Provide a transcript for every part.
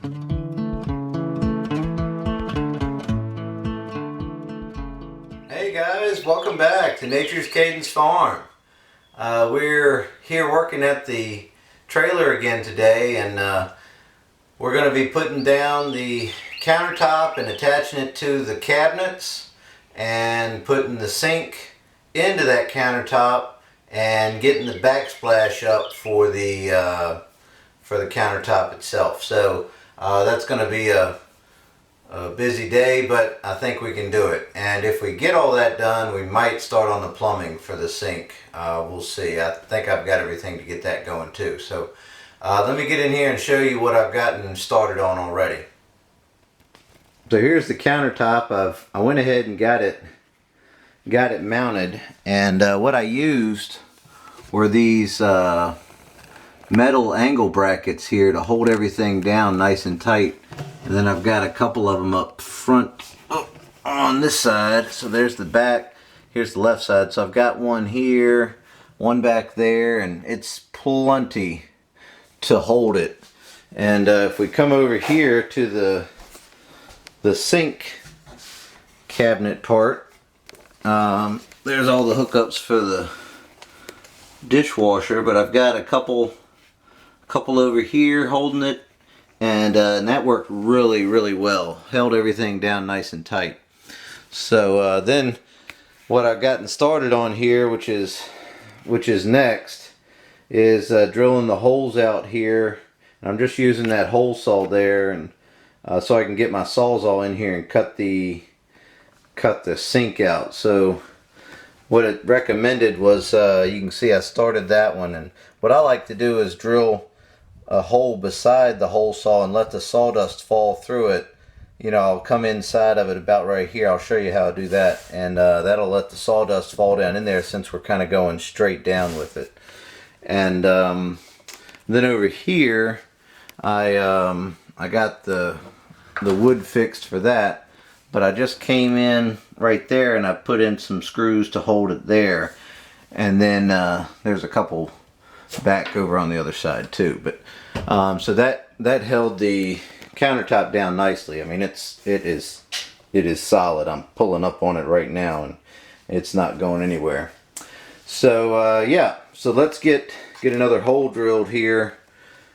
Hey guys, welcome back to Nature's Cadence Farm. We're here working at the trailer again today, and we're going to be putting down the countertop and attaching it to the cabinets and putting the sink into that countertop and getting the backsplash up for the countertop itself. So that's going to be a busy day, but I think we can do it. And if we get all that done, we might start on the plumbing for the sink. We'll see. I think I've got everything to get that going too. So let me get in here and show you what I've gotten started on already. So here's the countertop. I went ahead and got it mounted, and what I used were these metal angle brackets here to hold everything down nice and tight. And then I've got a couple of them up front on this side. So there's the back, here's the left side. So I've got one here, one back there, and it's plenty to hold it. And if we come over here to the sink cabinet part, there's all the hookups for the dishwasher, but I've got a couple over here holding it. And that worked really well. Held everything down nice and tight. So then what I've gotten started on here, which is next, is drilling the holes out here. And I'm just using that hole saw there, and so I can get my sawzall in here and cut the sink out. So what it recommended was, you can see I started that one, and what I like to do is drill a hole beside the hole saw and let the sawdust fall through it. You know, I'll come inside of it about right here. I'll show you how to do that, and that'll let the sawdust fall down in there since we're kind of going straight down with it. And then over here I got the wood fixed for that, but I just came in right there and I put in some screws to hold it there, and then there's a couple back over on the other side too. But so that held the countertop down nicely. I mean, it is solid. I'm pulling up on it right now and it's not going anywhere. So yeah, so let's get another hole drilled here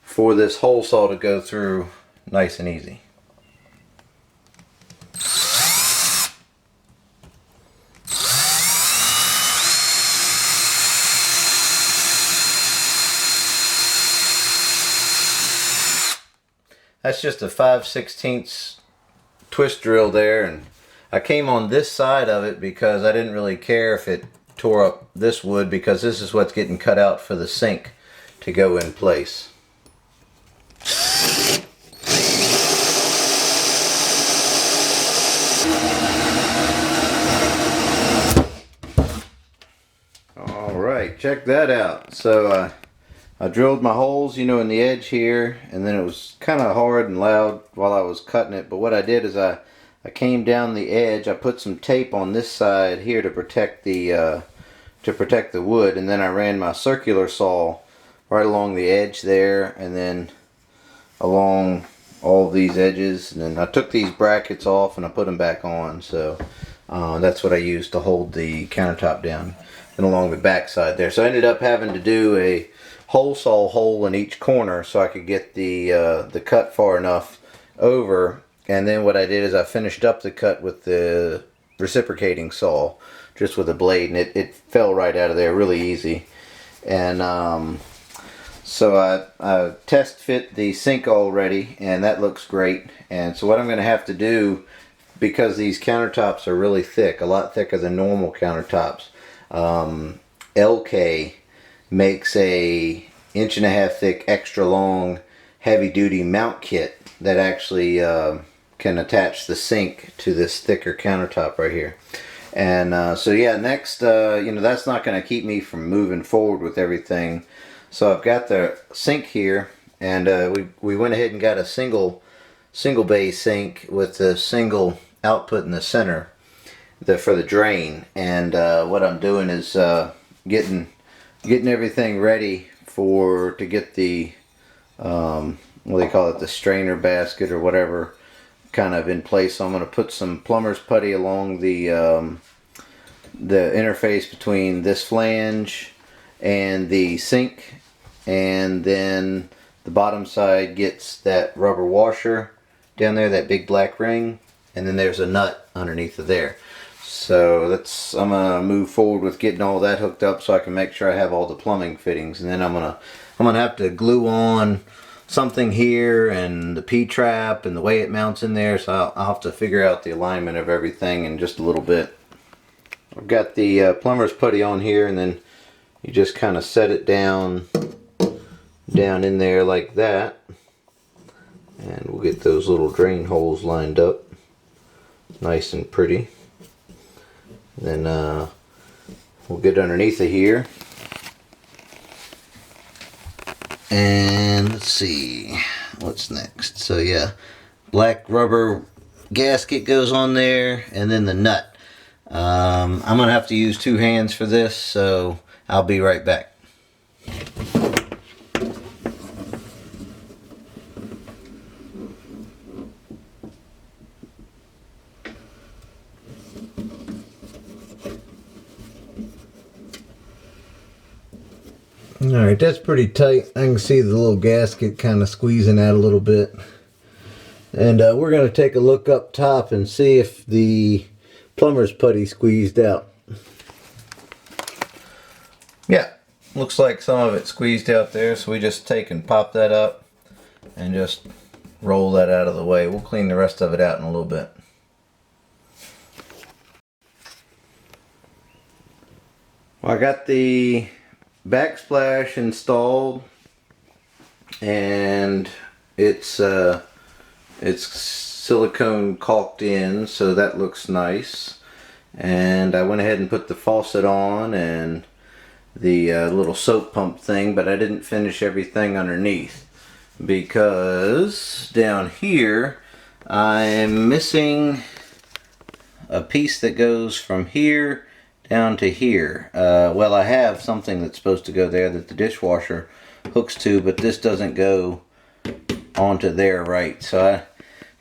for this hole saw to go through nice and easy. That's just a 5/16 twist drill there, and I came on this side of it because I didn't really care if it tore up this wood, because this is what's getting cut out for the sink to go in place. Alright, check that out. So I drilled my holes, you know, in the edge here, and then it was kind of hard and loud while I was cutting it. But what I did is I came down the edge. I put some tape on this side here to protect the wood, and then I ran my circular saw right along the edge there, and then along all these edges. And then I took these brackets off and I put them back on. So that's what I used to hold the countertop down, and along the back side there. So I ended up having to do a hole saw hole in each corner so I could get the cut far enough over. And then what I did is I finished up the cut with the reciprocating saw, just with a blade, and it fell right out of there really easy. And so I test fit the sink already, and that looks great. And so what I'm going to have to do, because these countertops are really thick, a lot thicker than normal countertops, LK makes a 1.5 inch thick extra long heavy duty mount kit that actually can attach the sink to this thicker countertop right here. And so yeah, next you know, that's not going to keep me from moving forward with everything. So I've got the sink here, and we went ahead and got a single bay sink with a single output in the center for the drain. And what I'm doing is getting everything ready to get the what they call it, the strainer basket or whatever, kind of in place. So I'm going to put some plumber's putty along the interface between this flange and the sink, and then the bottom side gets that rubber washer down there, that big black ring, and then there's a nut underneath of there. So that's, I'm gonna move forward with getting all that hooked up so I can make sure I have all the plumbing fittings, and then I'm gonna have to glue on something here and the P-trap and the way it mounts in there. So I'll have to figure out the alignment of everything in just a little bit. I've got the plumber's putty on here, and then you just kind of set it down in there like that, and we'll get those little drain holes lined up nice and pretty. And then we'll get underneath of here, and let's see what's next. So yeah, black rubber gasket goes on there, and then the nut. I'm gonna have to use 2 hands for this, so I'll be right back. Alright, that's pretty tight. I can see the little gasket kind of squeezing out a little bit. And we're going to take a look up top and see if the plumber's putty squeezed out. Yeah, looks like some of it squeezed out there, so we just take and pop that up and just roll that out of the way. We'll clean the rest of it out in a little bit. Well, I got the backsplash installed, and it's silicone caulked in, so that looks nice. And I went ahead and put the faucet on and the little soap pump thing, but I didn't finish everything underneath because down here I'm missing a piece that goes from here down to here. Well, I have something that's supposed to go there that the dishwasher hooks to, but this doesn't go onto there right. So I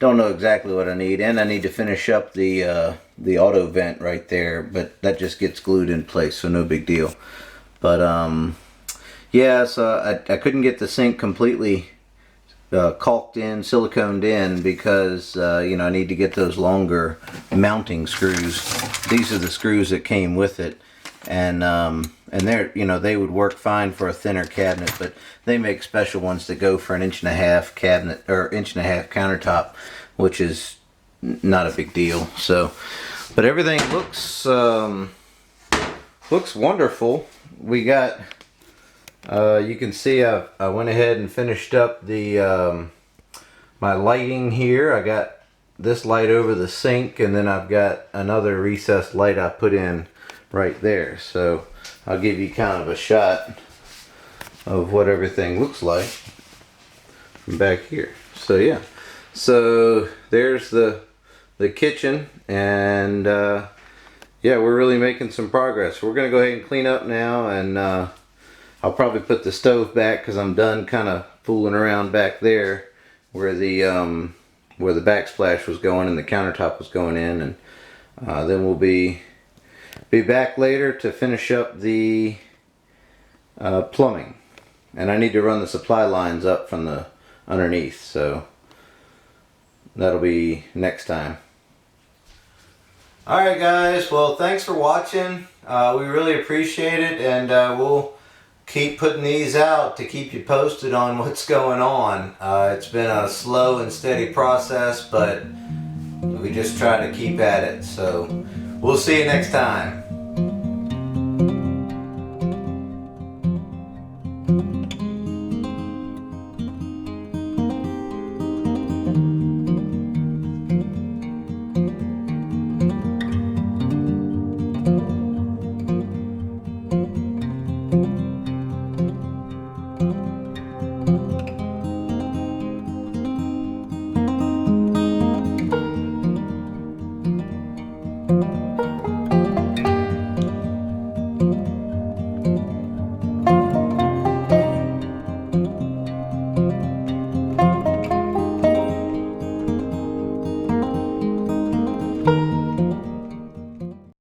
don't know exactly what I need, and I need to finish up the auto vent right there, but that just gets glued in place, so no big deal. But yeah, so I couldn't get the sink completely caulked in, siliconed in, because you know, I need to get those longer mounting screws. These are the screws that came with it, and they're, you know, they would work fine for a thinner cabinet, but they make special ones that go for an 1.5-inch cabinet or 1.5-inch countertop, which is not a big deal. So, but everything looks wonderful. We got. You can see I went ahead and finished up the my lighting here. I got this light over the sink, and then I've got another recessed light I put in right there. So I'll give you kind of a shot of what everything looks like from back here. So yeah, so there's the kitchen, and yeah, we're really making some progress. We're gonna go ahead and clean up now, and I'll probably put the stove back because I'm done kind of fooling around back there where the backsplash was going and the countertop was going in, and then we'll be back later to finish up the plumbing. And I need to run the supply lines up from the underneath, so that'll be next time. Alright guys, well, thanks for watching. We really appreciate it, and we'll keep putting these out to keep you posted on what's going on. It's been a slow and steady process, but we just try to keep at it. So we'll see you next time. you.